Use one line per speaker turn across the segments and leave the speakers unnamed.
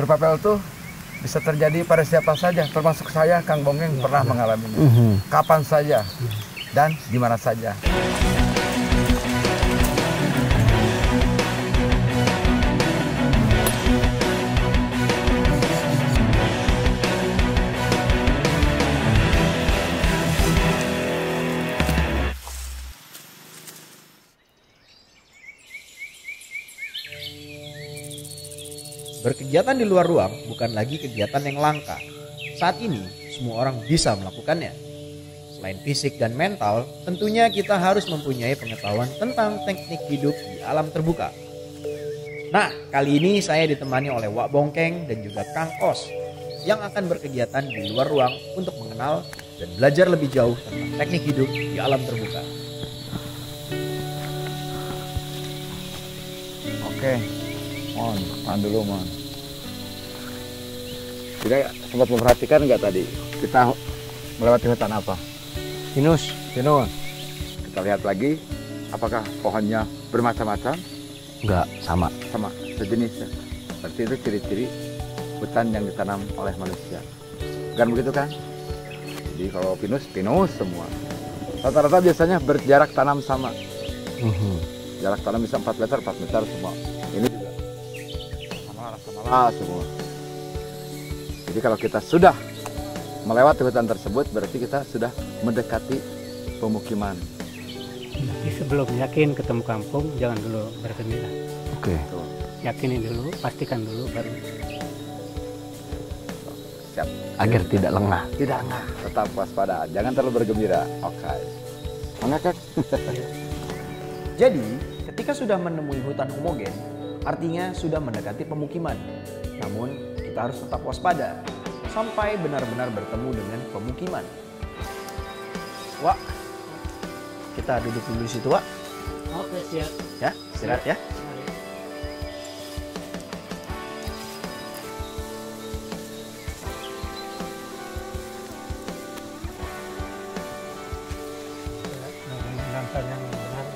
survival tuh bisa terjadi pada siapa saja, termasuk saya, Kang Bonggeng pernah mengalaminya. Kapan saja dan di mana saja.
Berkegiatan di luar ruang bukan lagi kegiatan yang langka. Saat ini, semua orang bisa melakukannya. Selain fisik dan mental, tentunya kita harus mempunyai pengetahuan tentang teknik hidup di alam terbuka. Nah, kali ini saya ditemani oleh Wak Bongkeng dan juga Kang Os yang akan berkegiatan di luar ruang untuk mengenal dan belajar lebih jauh tentang teknik hidup di alam terbuka.
Oke. Mon, tahan dulu, Mon. Tidak sempat memperhatikan nggak tadi kita melewati hutan apa?
Pinus.
Kita lihat lagi, apakah pohonnya bermacam-macam?
Enggak, sama.
Sama, sejenis ya. Berarti itu ciri-ciri hutan yang ditanam oleh manusia. Bukan begitu kan? Jadi kalau pinus semua. Rata-rata biasanya berjarak tanam sama. Jarak tanam bisa 4 meter semua. Ini juga sama semua. Jadi kalau kita sudah melewati hutan tersebut, berarti kita sudah mendekati pemukiman.
Jadi sebelum yakin ketemu kampung, jangan dulu bergembira.
Oke.
Yakini dulu, pastikan dulu, baru.
Siap.
Agar tidak lengah.
Tidak lengah, tetap waspada. Jangan terlalu bergembira. Oke. Mengakak.
Jadi, ketika sudah menemui hutan homogen, artinya sudah mendekati pemukiman. Namun, kita harus tetap waspada sampai benar-benar bertemu dengan pemukiman. Wak, kita duduk dulu di situ, Wak.
Oke, siap.
Ya, istirahat ya.
Langkah yang benar.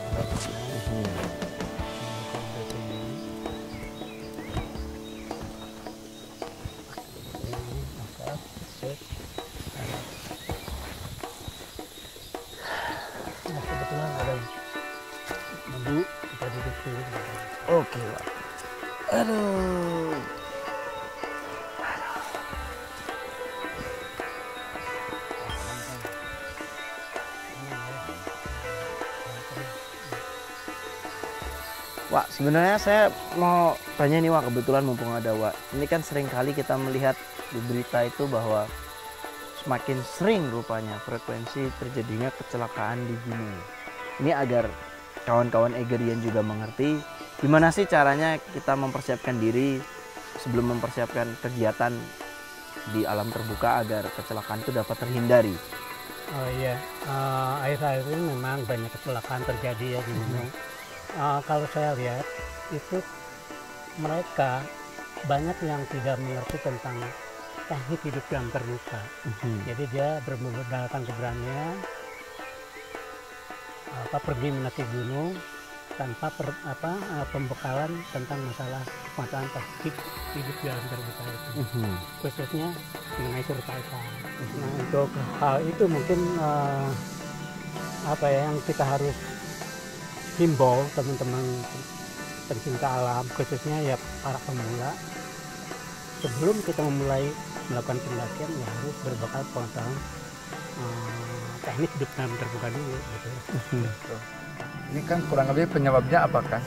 Kebetulan ada madu, kita duduk dulu.
Oke, Wak. Aduh. Wak, sebenarnya saya mau tanya nih, Wak, kebetulan mumpung ada Wak. Ini kan sering kali kita melihat di berita itu bahwa semakin sering rupanya frekuensi terjadinya kecelakaan di gunung. Ini agar kawan-kawan Egerian juga mengerti gimana sih caranya kita mempersiapkan diri sebelum mempersiapkan kegiatan di alam terbuka agar kecelakaan itu dapat terhindari.
Oh iya, akhir-akhir ini memang banyak kecelakaan terjadi ya di gunung. Kalau saya lihat itu mereka banyak yang tidak mengerti tentang teknik hidup yang terbuka. Jadi dia bermodalkan keberanian pergi mendaki gunung tanpa pembekalan tentang masalah teknik hidup di alam terbuka itu. Khususnya mengenai survival. Nah, untuk hal itu mungkin yang kita harus himbau teman-teman pencinta alam, khususnya ya para pemula, sebelum kita memulai melakukan pendakian ya harus berbekal pengetahuan teknik hidup dalam terbuka dulu gitu.
Ini kan kurang lebih penyebabnya apakah?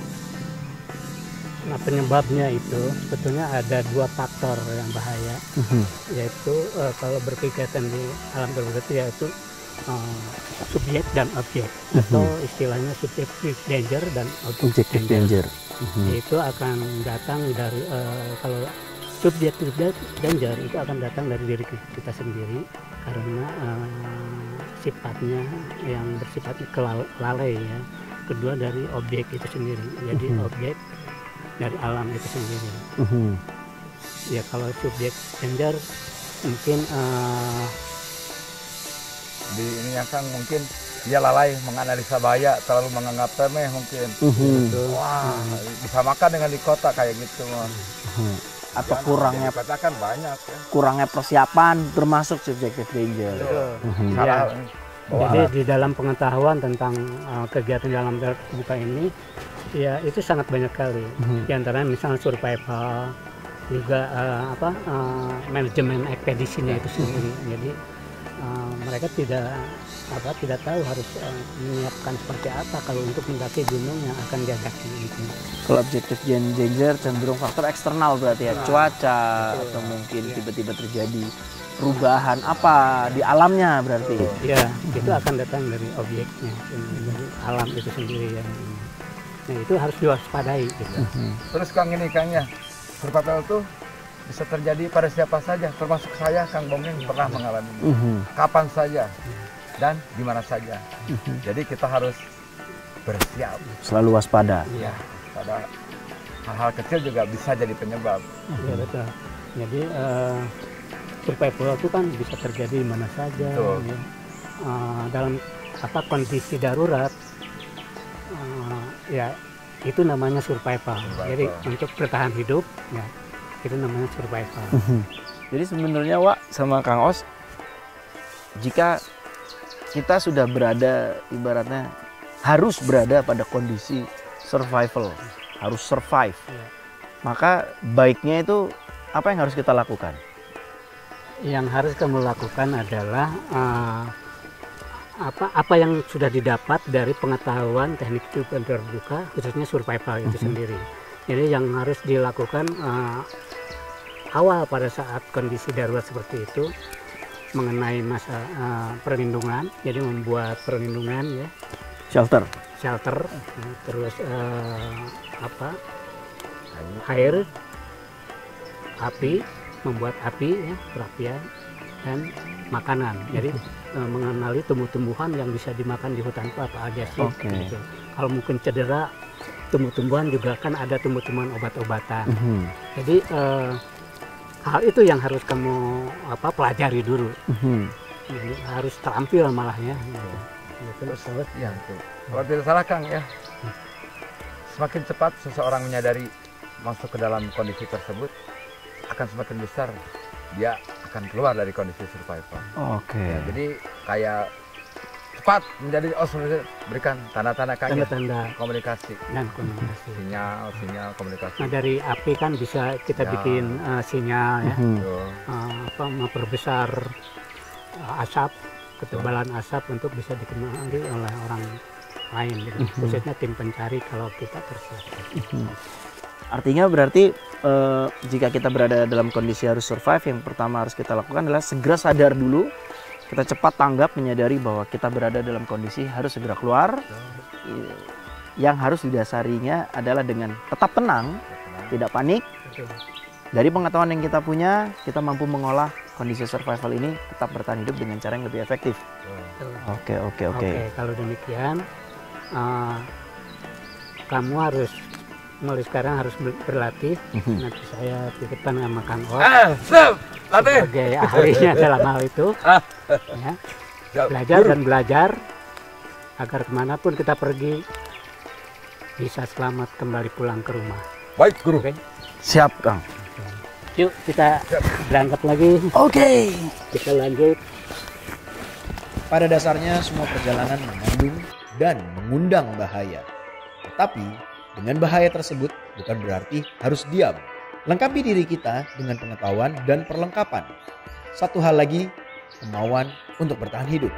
Nah, penyebabnya itu sebetulnya ada 2 faktor yang bahaya, yaitu kalau berkegiatan di alam terbuka itu yaitu subjek dan objek, atau istilahnya subjective danger dan objective danger. Itu akan datang dari kalau subjective danger itu akan datang dari diri kita sendiri karena sifatnya yang bersifat lalai ya. Kedua dari objek itu sendiri, jadi objek dari alam itu sendiri. Ya kalau subjek danger mungkin
Di ini yang kan mungkin dia lalai menganalisa bahaya, terlalu menganggap remeh mungkin. Wah, disamakan dengan di kota kayak gitu, Mon.
atau kurangnya
katakan banyak ya.
kurangnya persiapan termasuk subjective danger.
Salah.
Jadi di dalam pengetahuan tentang kegiatan di alam terbuka ini, ya itu sangat banyak kali. Di antaranya misalnya survival, juga manajemen ekspedisinya itu sendiri. Jadi mereka tidak tahu harus menyiapkan seperti apa kalau untuk mendaki gunung yang akan didaki itu.
Kalau objective danger cenderung faktor eksternal berarti ya, cuaca atau mungkin tiba-tiba terjadi perubahan apa di alamnya berarti.
Ya, itu akan datang dari objeknya, dari alam itu sendiri yang. Nah, itu harus diwaspadai gitu.
Terus Kang ini Kang ya, survival itu bisa terjadi pada siapa saja, termasuk saya Kang Bonggeng pernah mengalami. Kapan saja dan di mana saja. Jadi kita harus bersiap.
Selalu waspada.
Ya, pada hal-hal kecil juga bisa jadi penyebab.
Ya betul. Jadi survival itu kan bisa terjadi di mana saja. Ya. Dalam kondisi darurat, ya itu namanya survival. Jadi untuk bertahan hidup, ya itu namanya survival.
Jadi sebenarnya Wak sama Kang Os, jika kita sudah berada, ibaratnya harus berada pada kondisi survival, harus survive, maka baiknya itu apa yang harus kita lakukan?
Yang harus kamu lakukan adalah apa yang sudah didapat dari pengetahuan teknik kehidupan terbuka, khususnya survival itu sendiri. Jadi yang harus dilakukan awal pada saat kondisi darurat seperti itu, mengenai masa perlindungan, jadi membuat perlindungan ya,
Shelter,
terus air, api, membuat api ya, perapian, dan makanan. Jadi mengenali tumbuh-tumbuhan yang bisa dimakan di hutan itu apa aja sih. Gitu. Kalau mungkin cedera, tumbuh-tumbuhan juga kan ada tumbuh-tumbuhan obat-obatan. Jadi hal itu yang harus kamu pelajari dulu. Jadi harus terampil malahnya.
Terus ya, kalau tidak salah Kang ya, semakin cepat seseorang menyadari masuk ke dalam kondisi tersebut, akan semakin besar dia akan keluar dari kondisi survival. Ya, jadi kayak cepat menjadi berikan tanda-tanda komunikasi
dan komunikasi,
sinyal komunikasi.
Nah dari api kan bisa kita bikin sinyal ya, memperbesar asap, ketebalan asap untuk bisa dikenali oleh orang lain, gitu. Khususnya tim pencari kalau kita tersesat.
Artinya berarti jika kita berada dalam kondisi harus survive, yang pertama harus kita lakukan adalah segera sadar dulu. Kita cepat tanggap, menyadari bahwa kita berada dalam kondisi harus segera keluar. Yang harus didasarinya adalah dengan tetap tenang, tidak panik. Dari pengetahuan yang kita punya, kita mampu mengolah kondisi survival ini tetap bertahan hidup dengan cara yang lebih efektif. Oke.
Kalau demikian, kamu harus mulai sekarang harus berlatih. Nanti saya titipkan sama Kang Os sebagai ahlinya dalam hal itu. Ya. Belajar agar kemanapun kita pergi bisa selamat kembali pulang ke rumah.
Baik Guru.
Siap Kang.
Yuk kita berangkat lagi. Kita lanjut.
Pada dasarnya semua perjalanan mengandung dan mengundang bahaya. Tetapi dengan bahaya tersebut bukan berarti harus diam. Lengkapi diri kita dengan pengetahuan dan perlengkapan. Satu hal lagi, kemauan untuk bertahan hidup.